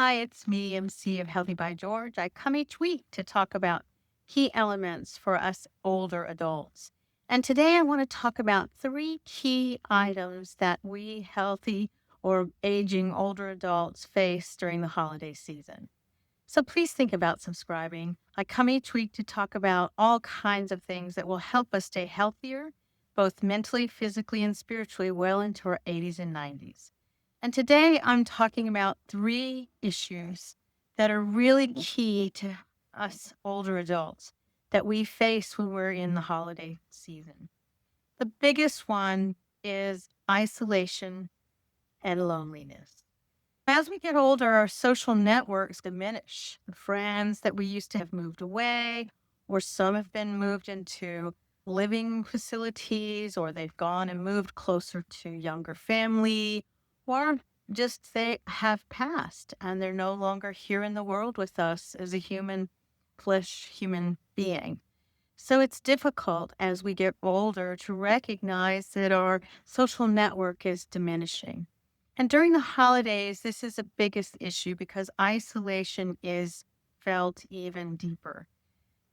Hi, it's me, MC of Healthy by George. I come each week to talk about key elements for us older adults. And today I want to talk about three key items that we healthy or aging older adults face during the holiday season. So please think about subscribing. I come each week to talk about all kinds of things that will help us stay healthier, both mentally, physically, and spiritually, well into our 80s and 90s. And today I'm talking about three issues that are really key to us older adults that we face when we're in the holiday season. The biggest one is isolation and loneliness. As we get older, our social networks diminish. The friends that we used to have moved away, or some have been moved into living facilities, or they've gone and moved closer to younger family, or just they have passed and they're no longer here in the world with us as a human being. So it's difficult as we get older to recognize that our social network is diminishing. And during the holidays, this is the biggest issue because isolation is felt even deeper.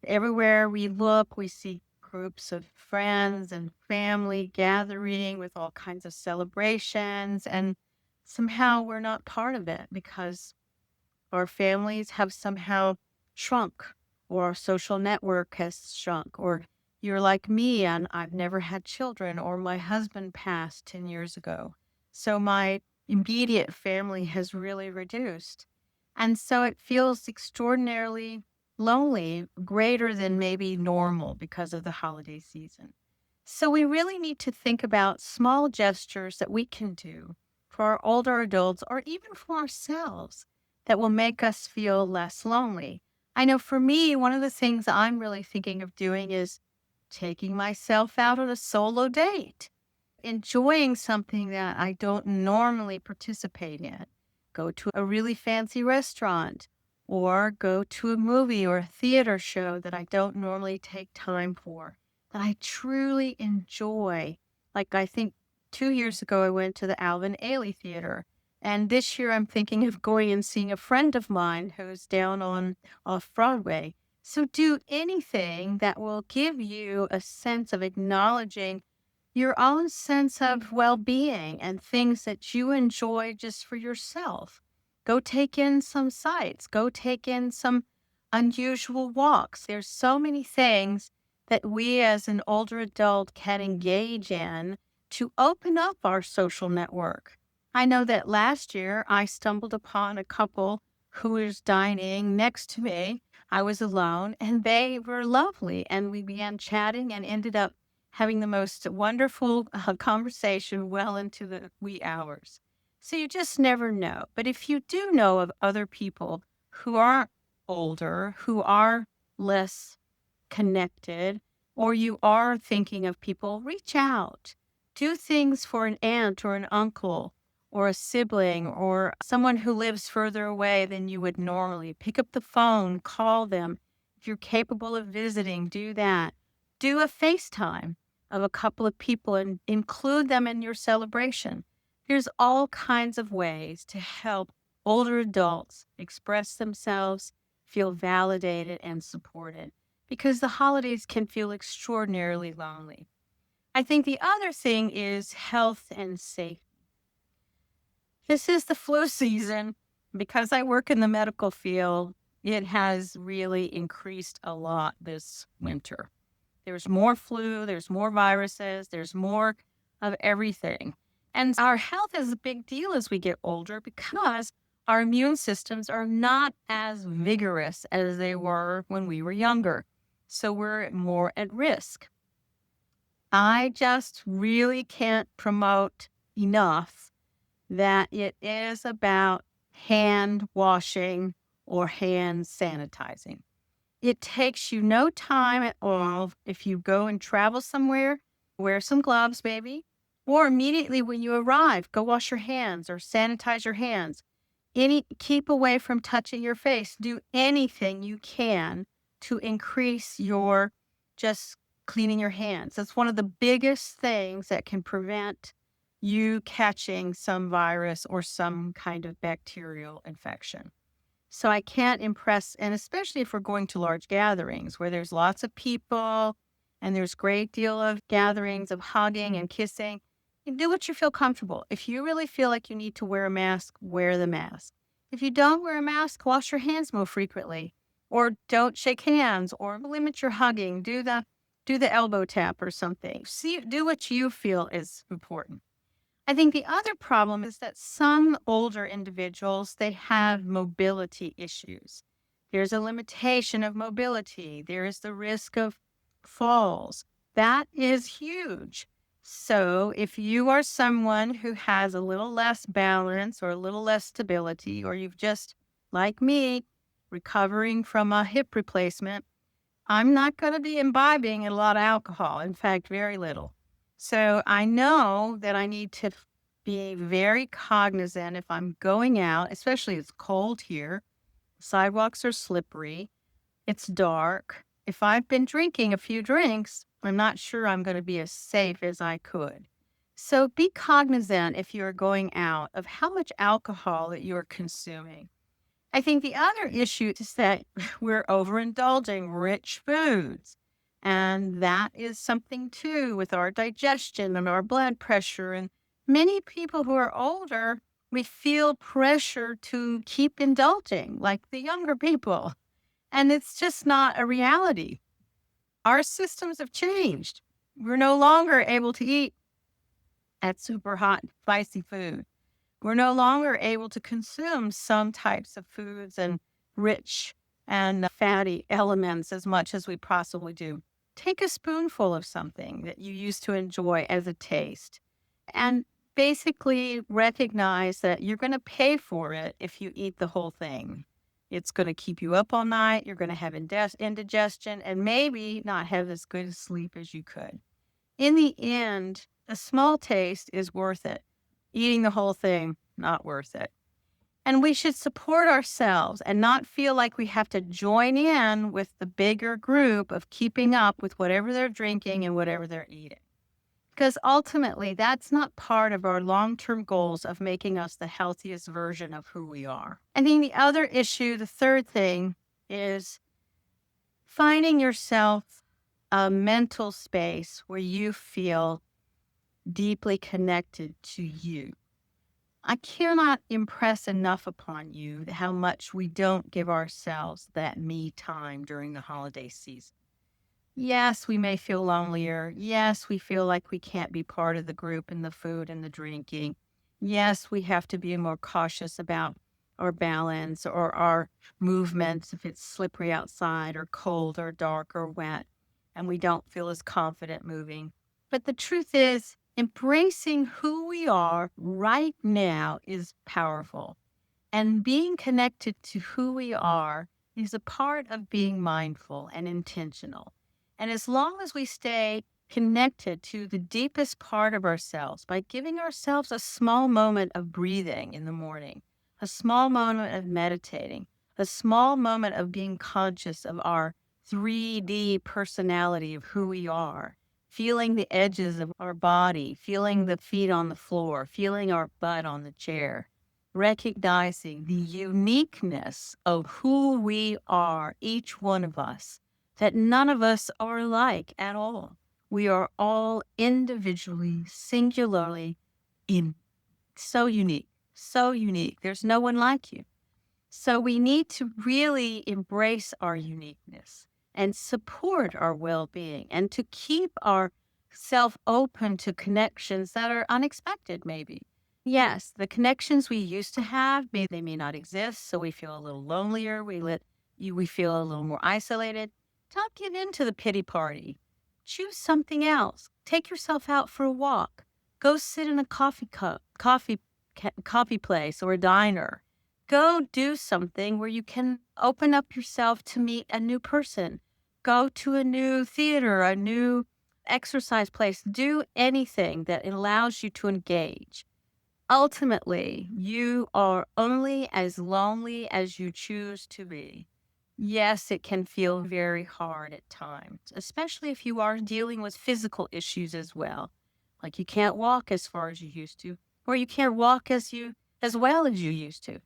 Everywhere we look, we see groups of friends and family gathering with all kinds of celebrations. And somehow we're not part of it because our families have somehow shrunk, or our social network has shrunk, or you're like me and I've never had children, or my husband passed 10 years ago. So my immediate family has really reduced. And so it feels extraordinarily lonely, greater than maybe normal because of the holiday season. So we really need to think about small gestures that we can do for our older adults or even for ourselves that will make us feel less lonely. I know for me, one of the things I'm really thinking of doing is taking myself out on a solo date, enjoying something that I don't normally participate in. Go to a really fancy restaurant or go to a movie or a theater show that I don't normally take time for, that I truly enjoy. Like I think 2 years ago, I went to the Alvin Ailey Theater. And this year, I'm thinking of going and seeing a friend of mine who's down on off Broadway. So do anything that will give you a sense of acknowledging your own sense of well being and things that you enjoy just for yourself. Go take in some sights, go take in some unusual walks. There's so many things that we as an older adult can engage in to open up our social network. I know that last year I stumbled upon a couple who was dining next to me. I was alone and they were lovely. And we began chatting and ended up having the most wonderful conversation well into the wee hours. So you just never know. But if you do know of other people who are older, who are less connected, or you are thinking of people, reach out. Do things for an aunt or an uncle or a sibling or someone who lives further away than you would normally. Pick up the phone, call them. If you're capable of visiting, do that. Do a FaceTime of a couple of people and include them in your celebration. There's all kinds of ways to help older adults express themselves, feel validated and supported because the holidays can feel extraordinarily lonely. I think the other thing is health and safety. This is the flu season. Because I work in the medical field, it has really increased a lot this winter. There's more flu, there's more viruses, there's more of everything. And our health is a big deal as we get older because our immune systems are not as vigorous as they were when we were younger. So we're more at risk. I just really can't promote enough that it is about hand washing or hand sanitizing. It takes you no time at all if you go and travel somewhere, wear some gloves, maybe, or immediately when you arrive, go wash your hands or sanitize your hands. Keep away from touching your face. Do anything you can to increase your just cleaning your hands. That's one of the biggest things that can prevent you catching some virus or some kind of bacterial infection. So I can't impress, and especially if we're going to large gatherings where there's lots of people and there's great deal of gatherings of hugging and kissing, you do what you feel comfortable. If you really feel like you need to wear a mask, wear the mask. If you don't wear a mask, wash your hands more frequently, or don't shake hands, or limit your hugging. Do the elbow tap or something. See, do what you feel is important. I think the other problem is that some older individuals, they have mobility issues. There's a limitation of mobility. There is the risk of falls. That is huge. So if you are someone who has a little less balance or a little less stability, or you've just, like me, recovering from a hip replacement, I'm not going to be imbibing a lot of alcohol. In fact, very little. So I know that I need to be very cognizant if I'm going out, especially it's cold here. Sidewalks are slippery. It's dark. If I've been drinking a few drinks, I'm not sure I'm going to be as safe as I could. So be cognizant if you're going out of how much alcohol that you're consuming. I think the other issue is that we're overindulging rich foods. And that is something too with our digestion and our blood pressure. And many people who are older, we feel pressure to keep indulging, like the younger people. And it's just not a reality. Our systems have changed. We're no longer able to eat at super hot, spicy food. We're no longer able to consume some types of foods and rich and fatty elements as much as we possibly do. Take a spoonful of something that you used to enjoy as a taste and basically recognize that you're going to pay for it if you eat the whole thing. It's going to keep you up all night. You're going to have indigestion and maybe not have as good a sleep as you could. In the end, a small taste is worth it. Eating the whole thing, not worth it. And we should support ourselves and not feel like we have to join in with the bigger group of keeping up with whatever they're drinking and whatever they're eating. Because ultimately, that's not part of our long term goals of making us the healthiest version of who we are. I think the other issue, the third thing, is finding yourself a mental space where you feel deeply connected to you. I cannot impress enough upon you how much we don't give ourselves that me time during the holiday season. Yes, we may feel lonelier. Yes, we feel like we can't be part of the group and the food and the drinking. Yes, we have to be more cautious about our balance or our movements if it's slippery outside or cold or dark or wet and we don't feel as confident moving. But the truth is, embracing who we are right now is powerful. And being connected to who we are is a part of being mindful and intentional. And as long as we stay connected to the deepest part of ourselves by giving ourselves a small moment of breathing in the morning, a small moment of meditating, a small moment of being conscious of our 3D personality of who we are, feeling the edges of our body, feeling the feet on the floor, feeling our butt on the chair, recognizing the uniqueness of who we are, each one of us, that none of us are alike at all. We are all individually, singularly, in so unique, so unique. There's no one like you. So we need to really embrace our uniqueness and support our well-being and to keep ourself open to connections that are unexpected, maybe. Yes, the connections we used to have, maybe they may not exist, so we feel a little lonelier. We feel a little more isolated. Don't give in to the pity party. Choose something else. Take yourself out for a walk. Go sit in a coffee place or a diner. Go do something where you can open up yourself to meet a new person. Go to a new theater, a new exercise place. Do anything that allows you to engage. Ultimately, you are only as lonely as you choose to be. Yes, it can feel very hard at times, especially if you are dealing with physical issues as well. Like you can't walk as far as you used to, or you can't walk as well as you used to.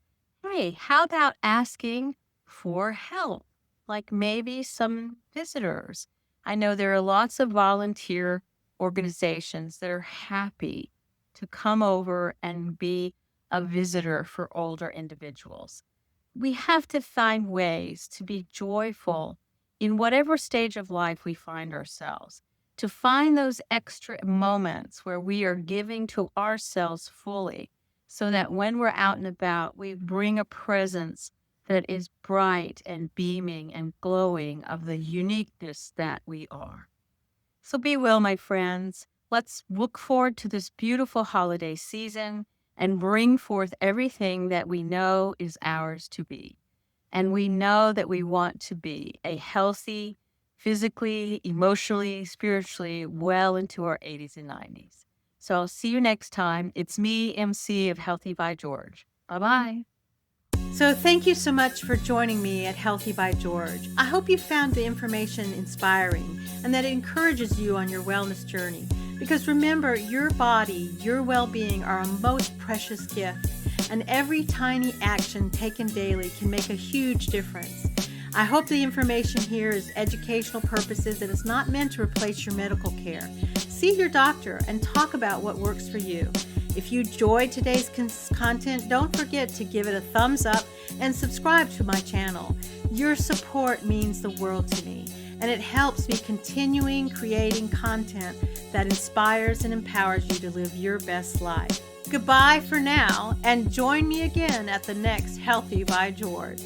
Hey, how about asking for help? Like maybe some visitors. I know there are lots of volunteer organizations that are happy to come over and be a visitor for older individuals. We have to find ways to be joyful in whatever stage of life we find ourselves, to find those extra moments where we are giving to ourselves fully so that when we're out and about, we bring a presence that is bright and beaming and glowing of the uniqueness that we are. So be well, my friends. Let's look forward to this beautiful holiday season and bring forth everything that we know is ours to be. And we know that we want to be a healthy, physically, emotionally, spiritually, well into our 80s and 90s. So I'll see you next time. It's me, MC of Healthy by George. Bye bye. So, thank you so much for joining me at Healthy by George. I hope you found the information inspiring and that it encourages you on your wellness journey. Because remember, your body, your well being are a most precious gift, and every tiny action taken daily can make a huge difference. I hope the information here is educational purposes and is not meant to replace your medical care. See your doctor and talk about what works for you. If you enjoyed today's content, don't forget to give it a thumbs up and subscribe to my channel. Your support means the world to me, and it helps me continuing creating content that inspires and empowers you to live your best life. Goodbye for now, and join me again at the next Healthy by George.